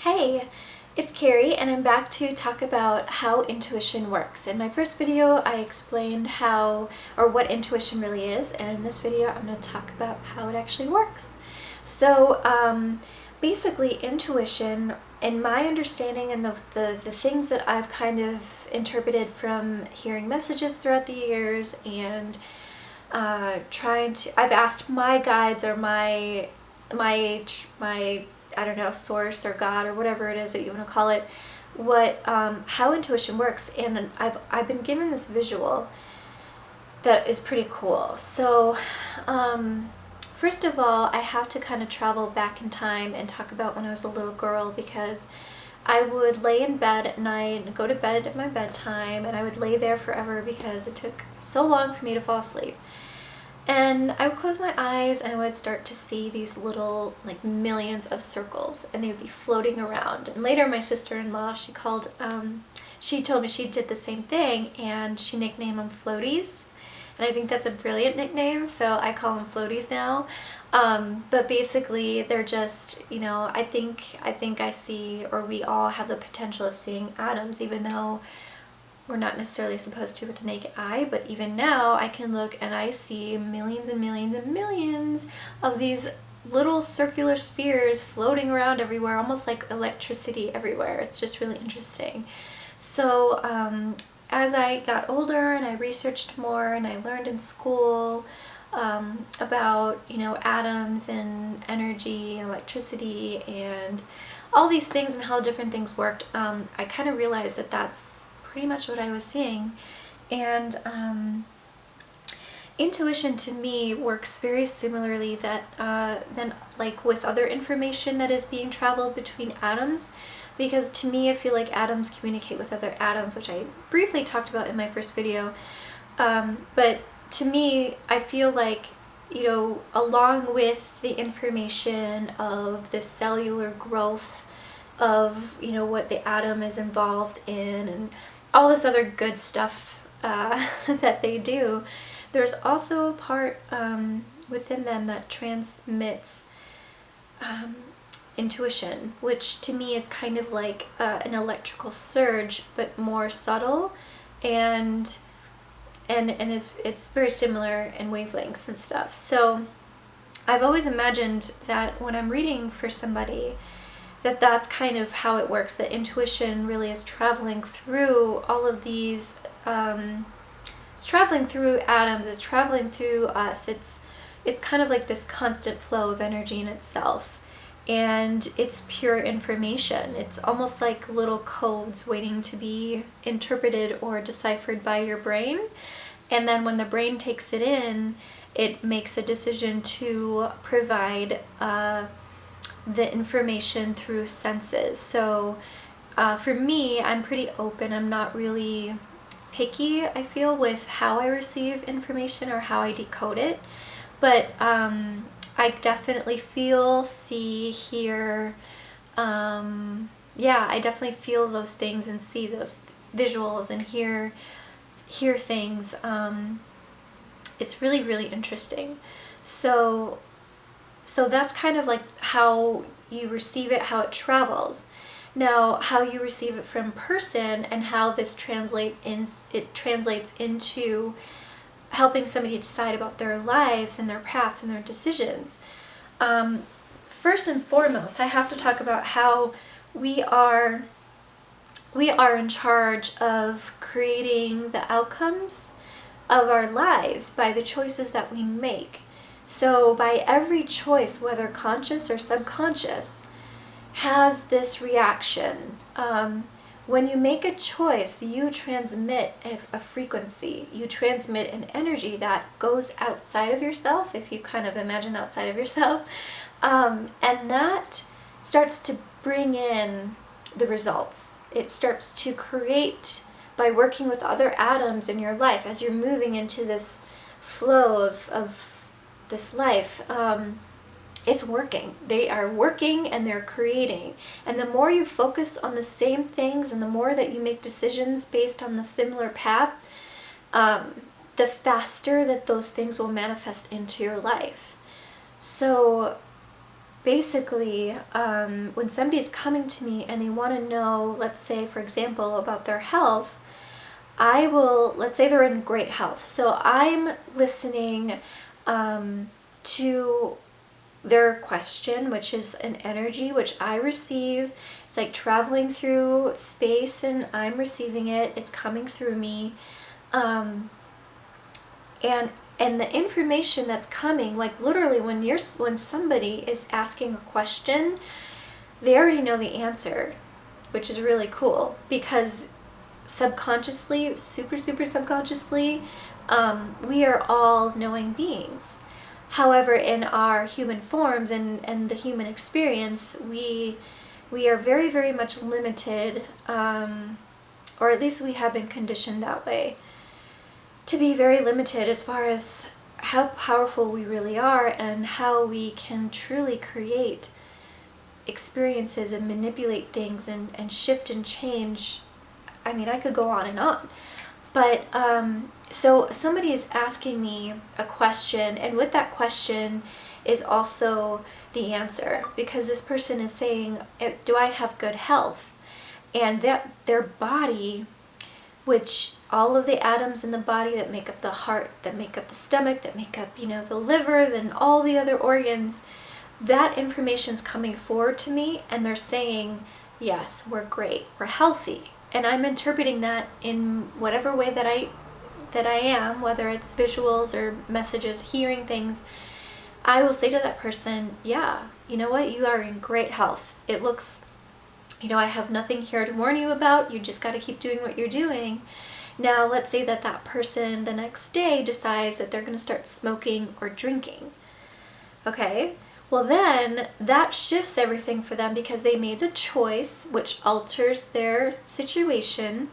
Hey, it's Kari and I'm back to talk about how intuition works. In my first video I explained how or what intuition really is, and in this video I'm going to talk about how it actually works. So basically intuition, in my understanding and the things that I've kind of interpreted from hearing messages throughout the years and I've asked my guides or my I don't know, source or God or whatever it is that you want to call it, how intuition works, and I've been given this visual that is pretty cool. So first of all, I have to kind of travel back in time and talk about when I was a little girl, because I would lay in bed at night and go to bed at my bedtime, and I would lay there forever because it took so long for me to fall asleep. And I would close my eyes and I would start to see these little, like, millions of circles, and they would be floating around. And later my sister-in-law, she told me she did the same thing, and she nicknamed them floaties. And I think that's a brilliant nickname, so I call them floaties now. But basically they're just, you know, I think I see, or we all have the potential of seeing atoms, even though we're not necessarily supposed to with the naked eye. But even now I can look and I see millions and millions and millions of these little circular spheres floating around everywhere, almost like electricity everywhere. It's just really interesting. So as I got older and I researched more and I learned in school about, you know, atoms and energy and electricity and all these things and how different things worked, I kind of realized that that's pretty much what I was seeing. And intuition to me works very similarly than like with other information that is being traveled between atoms, because to me I feel like atoms communicate with other atoms, which I briefly talked about in my first video. But to me, I feel like, you know, along with the information of the cellular growth of, you know, what the atom is involved in and all this other good stuff that they do, there's also a part within them that transmits intuition, which to me is kind of like an electrical surge, but more subtle, and it's very similar in wavelengths and stuff. So I've always imagined that when I'm reading for somebody, that's kind of how it works, that intuition really is traveling through all of these, it's traveling through atoms, it's traveling through us, it's kind of like this constant flow of energy in itself, and it's pure information. It's almost like little codes waiting to be interpreted or deciphered by your brain, and then when the brain takes it in, it makes a decision to provide the information through senses. So for me, I'm pretty open. I'm not really picky, I feel, with how I receive information or how I decode it. But I definitely feel, see, hear, yeah, I definitely feel those things and see those visuals and hear things. It's really, really interesting. So that's kind of like how you receive it, how it travels. Now, how you receive it from person and how this translates into helping somebody decide about their lives and their paths and their decisions. First and foremost, I have to talk about how we are in charge of creating the outcomes of our lives by the choices that we make. So by every choice, whether conscious or subconscious, has this reaction. When you make a choice, you transmit a frequency, you transmit an energy that goes outside of yourself, if you kind of imagine outside of yourself, and that starts to bring in the results. It starts to create, by working with other atoms in your life, as you're moving into this flow of this life, it's working. They are working and they're creating. And the more you focus on the same things and the more that you make decisions based on the similar path, the faster that those things will manifest into your life. So basically, when somebody's coming to me and they want to know, let's say, for example, about their health, I will, let's say they're in great health. So I'm listening to their question, which is an energy which I receive. It's like traveling through space and I'm receiving it. It's coming through me. And the information that's coming, like literally when somebody is asking a question, they already know the answer, which is really cool, because subconsciously, super subconsciously, we are all knowing beings. However, in our human forms and the human experience, we are very much limited, or at least we have been conditioned that way, to be very limited as far as how powerful we really are and how we can truly create experiences and manipulate things and shift and change. I mean, I could go on and on. But so somebody is asking me a question, and with that question is also the answer, because this person is saying, do I have good health? And that their body, which all of the atoms in the body that make up the heart, that make up the stomach, that make up, the liver, then all the other organs, that information's coming forward to me, and they're saying, yes, we're great, we're healthy. And I'm interpreting that in whatever way that I am, whether it's visuals or messages, hearing things. I will say to that person, yeah, you know what, you are in great health. It looks, I have nothing here to warn you about. You just got to keep doing what you're doing. Now, let's say that person the next day decides that they're going to start smoking or drinking. Okay? Well, then that shifts everything for them, because they made a choice which alters their situation.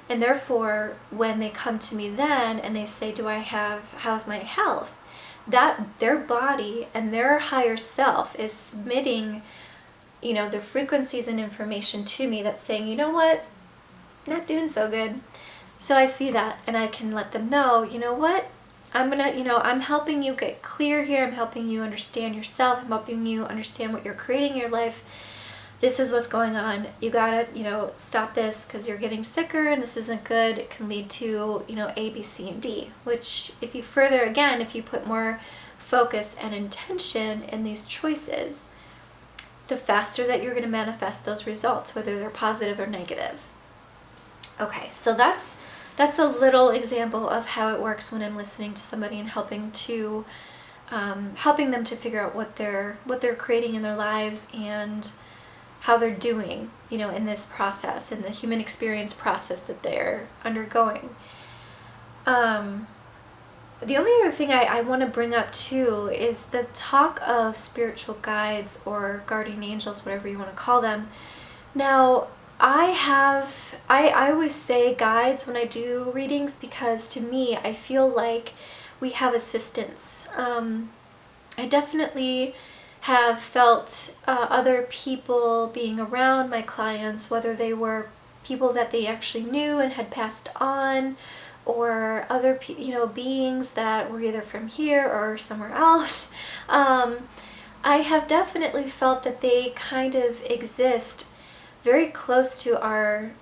And therefore, when they come to me then and they say, how's my health? That their body and their higher self is submitting, the frequencies and information to me that's saying, you know what, not doing so good. So I see that, and I can let them know, you know what, I'm helping you get clear here. I'm helping you understand yourself. I'm helping you understand what you're creating in your life. This is what's going on. You gotta, stop this, because you're getting sicker and this isn't good. It can lead to, A, B, C, and D, which if you put more focus and intention in these choices, the faster that you're going to manifest those results, whether they're positive or negative. Okay, so that's a little example of how it works when I'm listening to somebody and helping them to figure out what they're creating in their lives and how they're doing, in this process, in the human experience process that they're undergoing. The only other thing I want to bring up too is the talk of spiritual guides or guardian angels, whatever you want to call them. Now, I always say guides when I do readings, because to me, I feel like we have assistance. I definitely have felt other people being around my clients, whether they were people that they actually knew and had passed on, or other beings that were either from here or somewhere else. I have definitely felt that they kind of exist very close to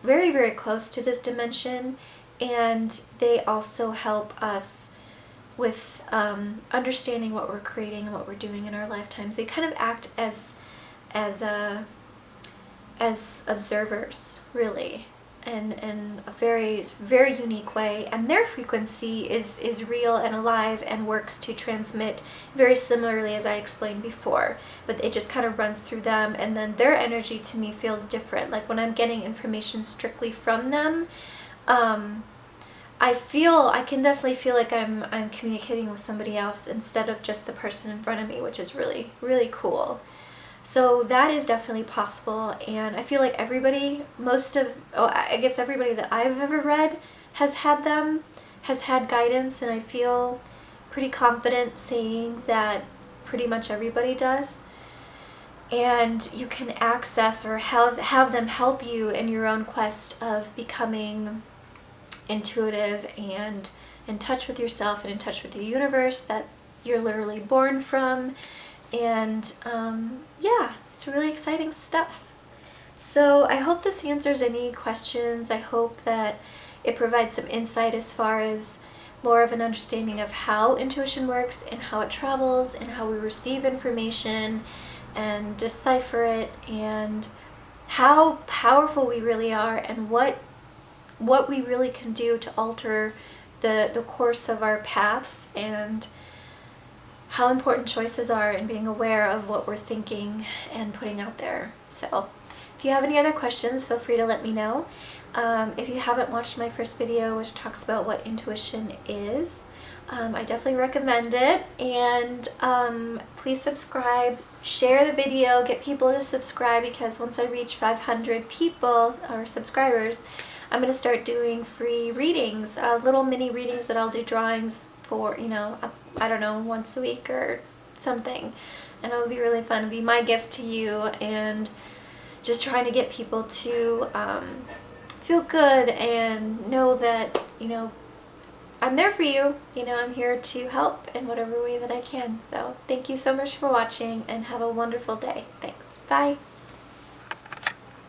very close to this dimension, and they also help us with understanding what we're creating and what we're doing in our lifetimes. They kind of act as observers, really, in a very unique way, and their frequency is real and alive and works to transmit very similarly as I explained before, but it just kind of runs through them, and then their energy to me feels different. Like when I'm getting information strictly from them, I can definitely feel like I'm communicating with somebody else instead of just the person in front of me, which is really cool. So that is definitely possible, and I feel like everybody that I've ever read has had guidance, and I feel pretty confident saying that pretty much everybody does. And you can access or have them help you in your own quest of becoming intuitive and in touch with yourself and in touch with the universe that you're literally born from, And yeah, it's really exciting stuff. So I hope this answers any questions. I hope that it provides some insight as far as more of an understanding of how intuition works and how it travels and how we receive information and decipher it, and how powerful we really are, and what we really can do to alter the course of our paths, and how important choices are in being aware of what we're thinking and putting out there. So if you have any other questions, feel free to let me know. If you haven't watched my first video, which talks about what intuition is, I definitely recommend it. And please subscribe, share the video, get people to subscribe, because once I reach 500 people or subscribers, I'm going to start doing free readings, little mini readings that I'll do drawings for, you know, I don't know, once a week or something. And it'll be really fun. It'll be my gift to you, and just trying to get people to feel good and know that, you know, I'm there for you. You know, I'm here to help in whatever way that I can. So thank you so much for watching, and have a wonderful day. Thanks. Bye.